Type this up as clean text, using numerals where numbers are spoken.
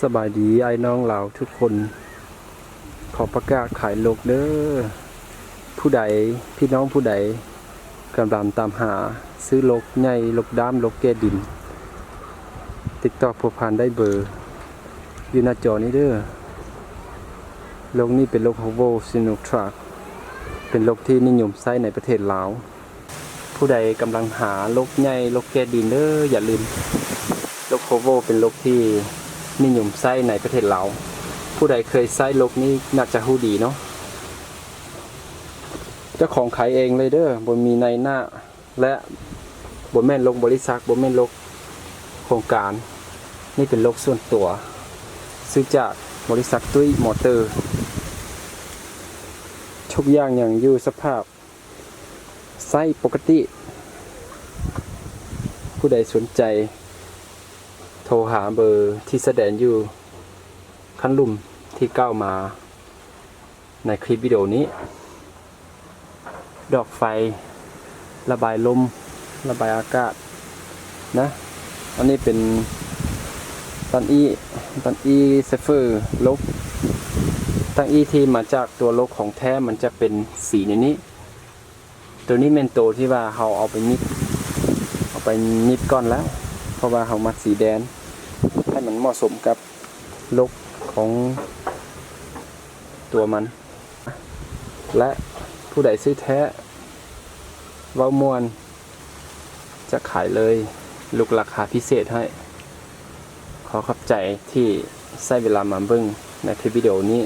สบายดีไอ้น้องเราทุกคนขอประกาศขายโลกเด้อผู้ใดพี่น้องผู้ใดกำลังตามหาซื้อโลกใหญ่โลกด้ามโลกแก้ดินติดต่อผู้พันได้เบอร์อยู่หน้าจอนี้เด้อโลกนี้เป็นโลกของโวซิโนทรัคเป็นโลกที่นิยมใช้ในประเทศลาวผู้ใดกำลังหาโลกใหญ่โลกแก้ดินเด้ออย่าลืมโลกโคโวเป็นโลกที่นิยมใช้ในประเทศลาวผู้ใดเคยใช้โลกนี้น่าจะรู้ดีเนาะเจ้าของขายเองเลยเด้อบ่มีในหน้าและบ่แม่นโลกบริษัทบ่แม่นโลกโครงการนี่เป็นโลกส่วนตัวซื้อจากบริษัทตุ้ยมอเตอร์ทุกอย่างอย่างอยู่สภาพใช้ปกติผู้ใดสนใจโทรหาเบอร์ที่แสดงอยู่ขั้นลุ่มที่ก้าวมาในคลิปวิดีโอนี้ดอกไฟระบายลมระบายอากาศนะอันนี้เป็นตันอีเซฟเฟอร์ลกตันอีที่มาจากตัวลกของแท้มันจะเป็นสีในนี้ตัวนี้เป็นตัวที่ว่าเราเอาไปนิบก้อนแล้วเพราะว่าเรามัดสีแดงให้มันเหมาะสมกับลกของตัวมันและผู้ใดซื้อแท้เว้ามวนจะขายเลยลูกราคาพิเศษให้ขอขอบใจที่ใช้เวลามาเบิ่งในคลิปวิดีโอนี้